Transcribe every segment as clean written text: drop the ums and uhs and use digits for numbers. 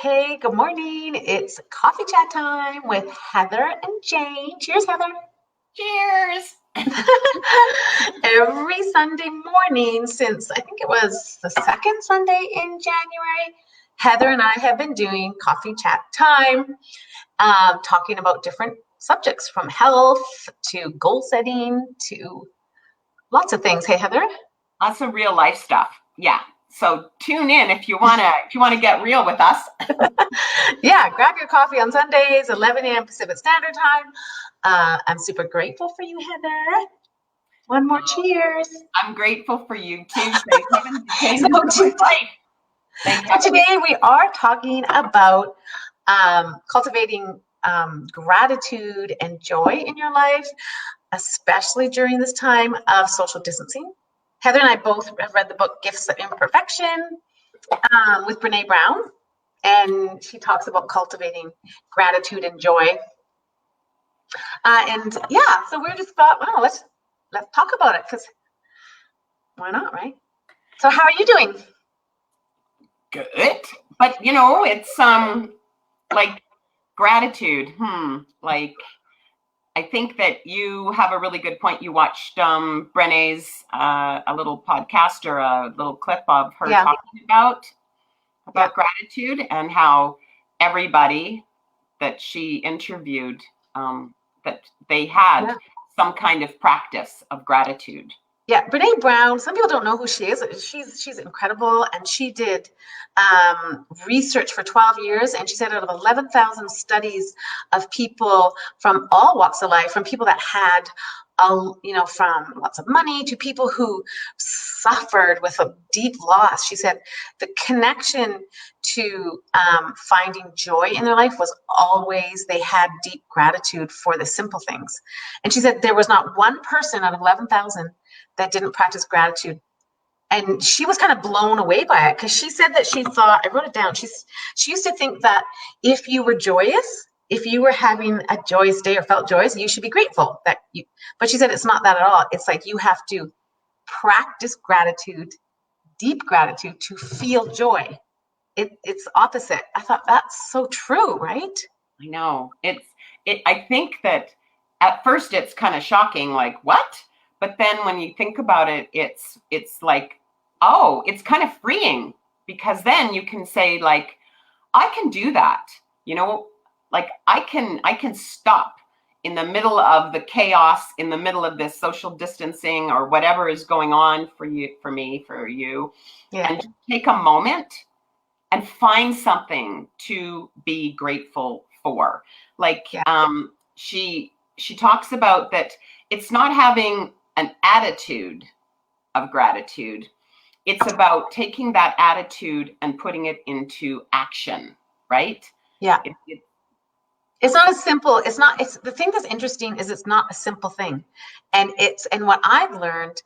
Hey, good morning. It's coffee chat time with Heather and Jane. Cheers, Heather. Cheers. Every Sunday morning since I think it was the second Sunday in January, Heather and I have been doing coffee chat time, talking about different subjects from health to goal setting to lots of things. Hey, Heather. Lots of real life stuff. Yeah. So tune in if you wanna get real with us. Yeah, grab your coffee on Sundays, 11 a.m. Pacific Standard Time. I'm super grateful for you, Heather. One more cheers. I'm grateful for you too. Thank heaven you came So into my today, life. Thank so heaven. today we are talking about cultivating gratitude and joy in your life, especially during this time of social distancing. Heather and I both have read the book Gifts of Imperfection with Brene Brown, and she talks about cultivating gratitude and joy. And yeah, so we just thought, well, let's talk about it because why not, right? So how are you doing? Good. But it's like gratitude. Like I think that you have a really good point. You watched Brene's a little podcast or a little clip of her Yeah, talking about yeah, gratitude and how everybody that she interviewed, that they had yeah. some kind of practice of gratitude. Yeah, Brene Brown. Some people don't know who she is. She's incredible, and she did research for 12 years, and she said out of 11,000 studies of people from all walks of life, from people that had, from lots of money to people who suffered with a deep loss. She said the connection to finding joy in their life was always they had deep gratitude for the simple things, and she said there was not one person out of 11,000 that didn't practice gratitude. And she was kind of blown away by it because she said that she thought, I wrote it down, she used to think that if you were joyous, if you were having a joyous day or felt joyous, you should be grateful that you, but she said it's not that at all. It's like you have to practice gratitude, deep gratitude to feel joy. It's opposite. I thought that's so true, right? I know I think that at first it's kind of shocking, like what? But then when you think about it, it's like, oh, it's kind of freeing because then you can say like, I can do that. You know, like I can stop in the middle of the chaos, in the middle of this social distancing or whatever is going on for you, for me, for you, Yeah, and take a moment and find something to be grateful for. Like yeah, she talks about that it's not having an attitude of gratitude. It's about taking that attitude and putting it into action, right? yeah. It It's not as simple. It's not, it's the thing that's interesting is it's not a simple thing. And what I've learned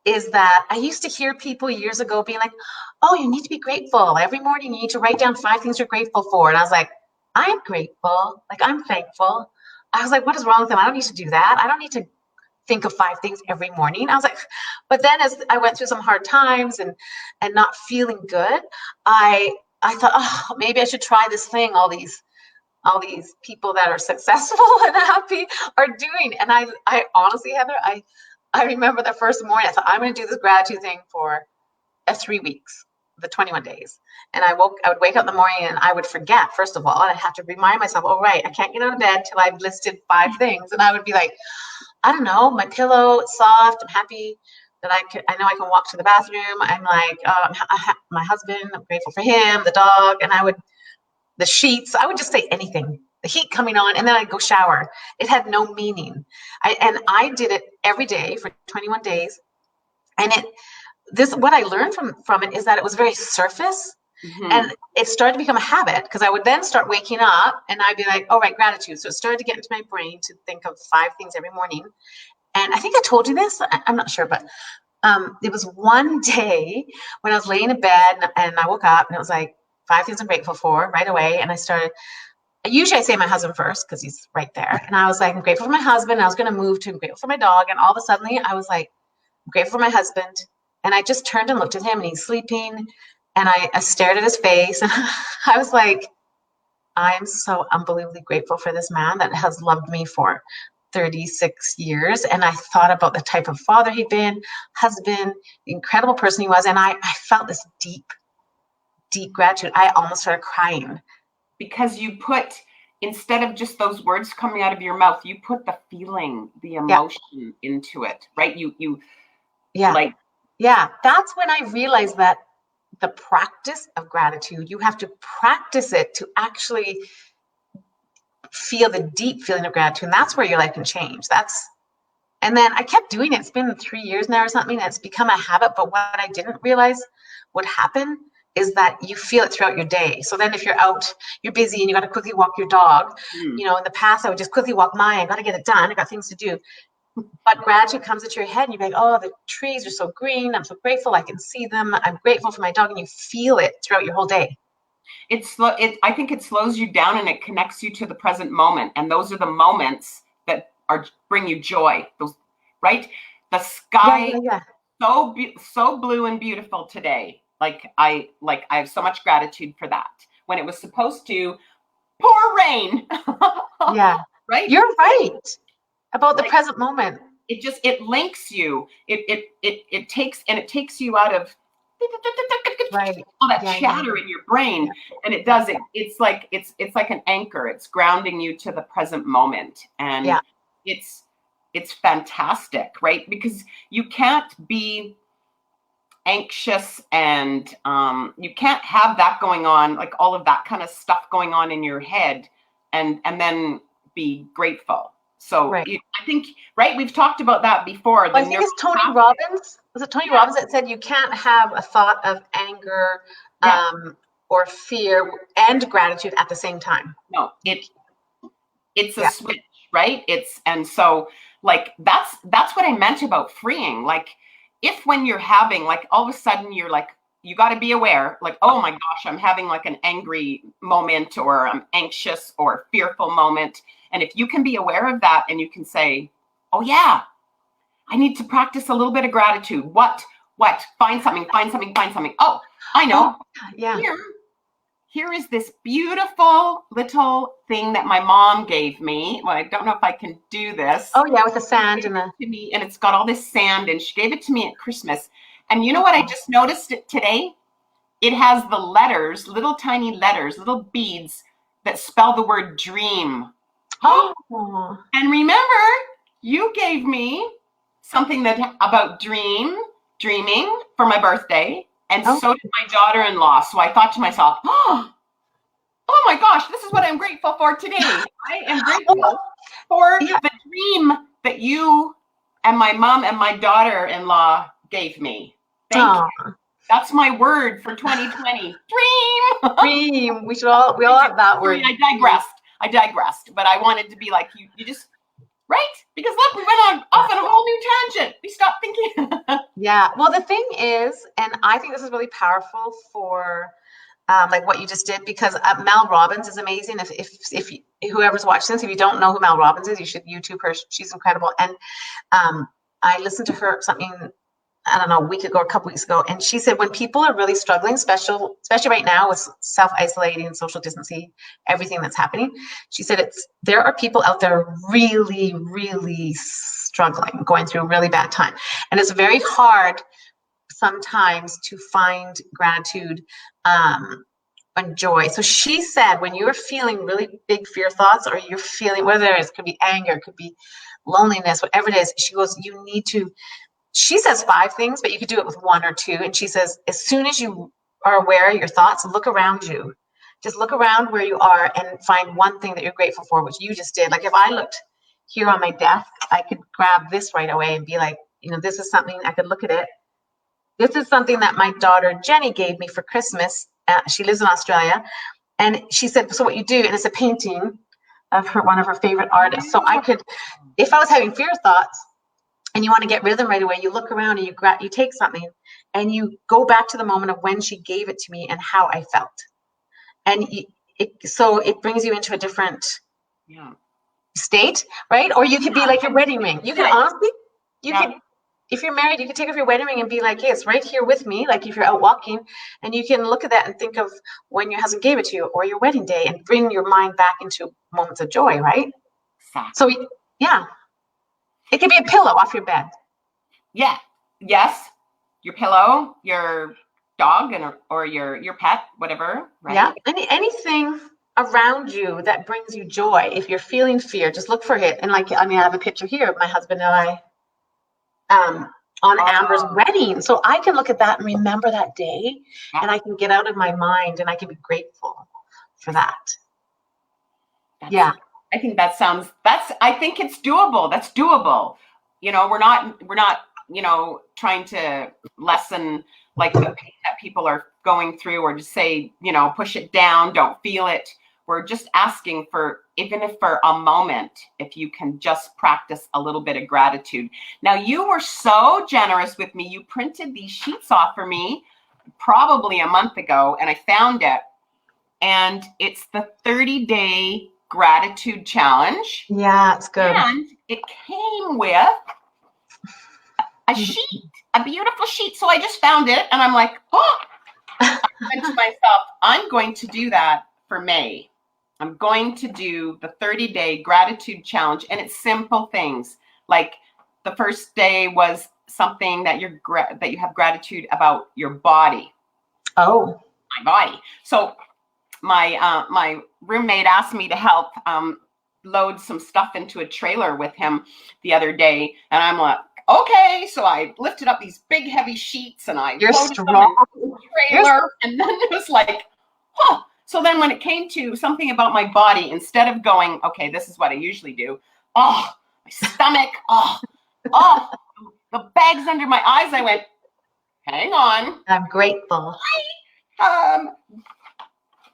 is that I used to hear people years ago being like, oh, you need to be grateful. Every morning you need to write down 5 things you're grateful for. And I was like, I'm grateful. Like I'm thankful. I was like, what is wrong with them? I don't need to do that. I don't need to think of 5 things every morning. I was like, but then as I went through some hard times and not feeling good, I thought, oh, maybe I should try this thing all these people that are successful and happy are doing. And I honestly, Heather, I remember the first morning, I thought, I'm going to do this gratitude thing for 3 weeks, the 21 days. And I would wake up in the morning and I would forget, first of all, and I'd have to remind myself, oh, right, I can't get out of bed till I've listed 5 things. And I would be like, I don't know, my pillow, it's soft. I'm happy that I know I can walk to the bathroom. I'm like, my husband, I'm grateful for him, the dog. And the sheets, I would just say anything. The heat coming on, and then I'd go shower. It had no meaning. I did it every day for 21 days. And what I learned from it is that it was very surface, mm-hmm. and it started to become a habit because I would then start waking up and I'd be like, oh, right, gratitude. So it started to get into my brain to think of 5 things every morning. And I think I told you this, I'm not sure, but it was one day when I was laying in bed and I woke up and it was like 5 things I'm grateful for right away. And I started, usually I say my husband first because he's right there. And I was like, I'm grateful for my husband. I was going to move to I'm grateful for my dog. And all of a sudden I was like, I'm grateful for my husband. And I just turned and looked at him and he's sleeping. And I stared at his face and I was like, I am so unbelievably grateful for this man that has loved me for 36 years. And I thought about the type of father he'd been, husband, the incredible person he was. And I felt this deep, deep gratitude. I almost started crying. Because you put, instead of just those words coming out of your mouth, you put the feeling, the Yeah. emotion into it, right? You Yeah. like, Yeah. That's when I realized that the practice of gratitude, you have to practice it to actually feel the deep feeling of gratitude. And that's where your life can change. And then I kept doing it. It's been 3 years now or something. And it's become a habit. But what I didn't realize would happen is that you feel it throughout your day. So then if you're out, you're busy and you got to quickly walk your dog. In the past, I would just quickly walk mine. I got to get it done. I got things to do. But gratitude comes into your head and you're like, oh, the trees are so green. I'm so grateful. I can see them. I'm grateful for my dog. And you feel it throughout your whole day. I think it slows you down and it connects you to the present moment. And those are the moments that bring you joy. Those, right? The sky, so blue and beautiful today. I have so much gratitude for that. When it was supposed to pour rain. Yeah. Right? You're right about the present moment. It links you. It takes you out of all that chatter in your brain, and it does it. It's like an anchor. It's grounding you to the present moment, and it's fantastic, right? Because you can't be anxious and you can't have that going on, like all of that kind of stuff going on in your head, and then be grateful. So I think, right, we've talked about that before. I think it's Tony Robbins. Was it Tony Robbins that said you can't have a thought of anger or fear and gratitude at the same time? No, it's a switch, right? And so like that's what I meant about freeing. Like if when you're having, like, all of a sudden you're like, you got to be aware, like, oh my gosh, I'm having like an angry moment, or I'm anxious or fearful moment. And if you can be aware of that and you can say, oh yeah, I need to practice a little bit of gratitude. What? Find something. Oh, I know. Here is this beautiful little thing that my mom gave me. Well, I don't know if I can do this. Oh yeah, with the sand and to me, and it's got all this sand, and she gave it to me at Christmas. And you know what? I just noticed it today. It has the letters, little tiny letters, little beads that spell the word dream. Oh. And remember, you gave me something about dreaming for my birthday. And so did my daughter-in-law. So I thought to myself, oh my gosh, this is what I'm grateful for today. I am grateful for the dream that you and my mom and my daughter-in-law gave me. Thank you. That's my word for 2020. Dream. Dream. We all have that word. I digressed, but I wanted to be like, you just, right? Because look, we went off on a whole new tangent. We stopped thinking. Yeah. Well, the thing is, and I think this is really powerful for like what you just did, because Mel Robbins is amazing. If whoever's watching this, if you don't know who Mel Robbins is, you should YouTube her. She's incredible. And I listened to her something, I don't know, a week ago, a couple weeks ago, and she said when people are really struggling, especially right now with self-isolating, social distancing, everything that's happening, she said there are people out there really, really struggling, going through a really bad time, and it's very hard sometimes to find gratitude and joy. So she said when you're feeling really big fear thoughts, or you're feeling, whether it could be anger, it could be loneliness, whatever it is, she goes, you need to, she says 5 things, but you could do it with 1 or 2. And she says, as soon as you are aware of your thoughts, look around you. Just look around where you are and find one thing that you're grateful for, which you just did. Like if I looked here on my desk, I could grab this right away and be like, this is something, I could look at it. This is something that my daughter Jenny gave me for Christmas. She lives in Australia. And she said, so what you do, and it's a painting of one of her favorite artists. So I could, if I was having fear thoughts, and you want to get rid of them right away, you look around and you take something and you go back to the moment of when she gave it to me and how I felt. And so it brings you into a different state, right? Or you could be like your wedding ring. You could honestly, if you're married, you can take off your wedding ring and be like, hey, it's right here with me. Like if you're out walking, and you can look at that and think of when your husband gave it to you or your wedding day and bring your mind back into moments of joy, right? So Exactly. yeah, it could be a pillow off your bed. Yeah. Yes. Your pillow, your dog, or your pet, whatever. Right. Yeah. Anything around you that brings you joy. If you're feeling fear, just look for it. And like, I mean, I have a picture here of my husband and I on Amber's Oh, wedding. So I can look at that and remember that day, yeah. and I can get out of my mind and I can be grateful for that. That's. Yeah. I think that sounds. I think it's doable. That's doable. We're not. Trying to lessen like the pain that people are going through, or just say, push it down. Don't feel it. We're just asking for, even if for a moment, if you can just practice a little bit of gratitude. Now, you were so generous with me. You printed these sheets off for me probably a month ago, and I found it. And it's the 30-day gratitude challenge. Yeah, it's good. And it came with a sheet, a beautiful sheet. So I just found it and I'm like, oh, I said to myself, I'm going to do that for May. I'm going to do the 30-day gratitude challenge. And it's simple things. Like the first day was something that you have gratitude about your body. Oh. My body. So my roommate asked me to help load some stuff into a trailer with him the other day, and I'm like, okay. So I lifted up these big heavy sheets and I You're loaded strong. them in the trailer, and then it was like, huh. So then when it came to something about my body, instead of going, okay, this is what I usually do, oh, my stomach, oh, the bags under my eyes, I went, hang on. I'm grateful.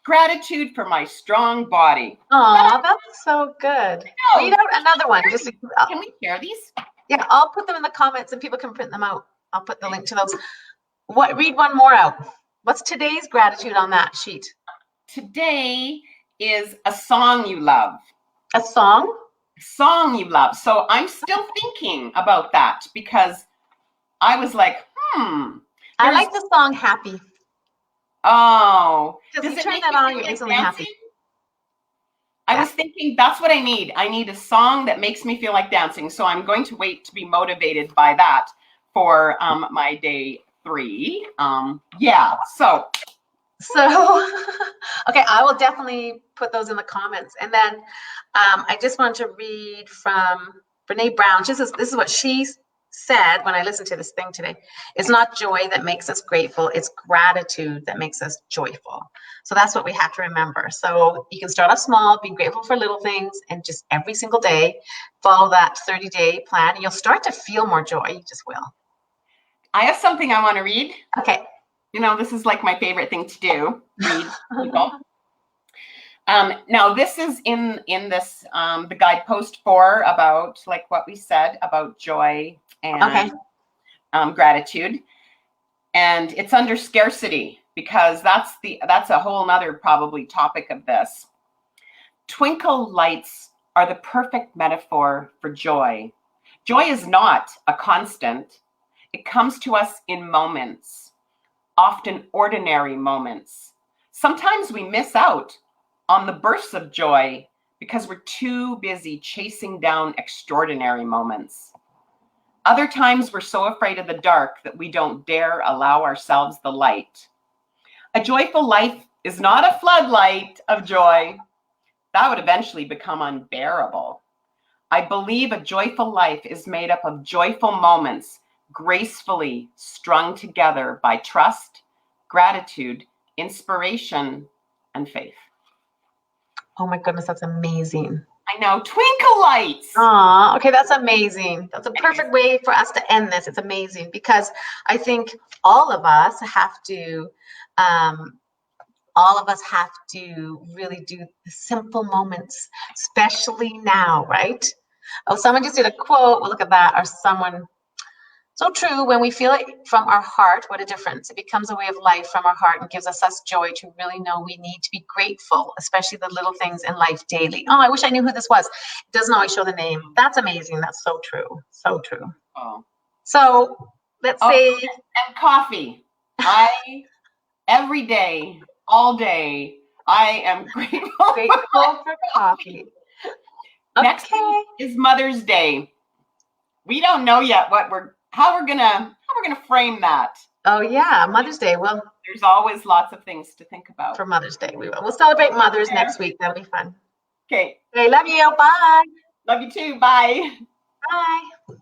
Gratitude for my strong body. Oh, that's so good. No, Read out another one. Just can we share these? Yeah, I'll put them in the comments and people can print them out. I'll put the link to those. Read one more out. What's today's gratitude on that sheet? Today is a song you love. A song? A song you love. So I'm still thinking about that because I was like, I like the song Happy. Oh. Because you turn that on, you're instantly happy. I was thinking that's what I need. I need a song that makes me feel like dancing. So I'm going to wait to be motivated by that for my day 3. Yeah. So okay, I will definitely put those in the comments. And then I just want to read from Brene Brown. This is what she said when I listened to this thing today. It's not joy that makes us grateful, it's gratitude that makes us joyful. So that's what we have to remember. So you can start off small, be grateful for little things, and just every single day follow that 30-day plan, and you'll start to feel more joy. You just will. I have something I want to read. Okay. This is like my favorite thing to do, read people. Now this is in this the guidepost 4 about like what we said about joy and gratitude, and it's under scarcity because that's a whole nother probably topic of this. Twinkle lights are the perfect metaphor for joy. Joy is not a constant. It comes to us in moments, often ordinary moments. Sometimes we miss out on the bursts of joy because we're too busy chasing down extraordinary moments. Other times we're so afraid of the dark that we don't dare allow ourselves the light. A joyful life is not a floodlight of joy. That would eventually become unbearable. I believe a joyful life is made up of joyful moments, gracefully strung together by trust, gratitude, inspiration, and faith. Oh my goodness, that's amazing. I know, twinkle lights. Aw, okay, that's amazing. That's a perfect way for us to end this. It's amazing because I think all of us have to really do the simple moments, especially now, right? Oh, someone just did a quote. Well, look at that. Or someone, so true. When we feel it from our heart, what a difference. It becomes a way of life from our heart and gives us such joy to really know we need to be grateful, especially the little things in life daily. Oh, I wish I knew who this was. It doesn't always show the name. That's amazing. That's so true. So true. Oh, So let's say. And coffee. Every day, all day, I am grateful for coffee. Next week is Mother's Day. We don't know yet how we're gonna frame that. Oh yeah, Mother's Day. Well, there's always lots of things to think about. For Mother's Day, we'll celebrate mothers next week. That'll be fun. Okay. Okay, love you. Bye. Love you too. Bye. Bye.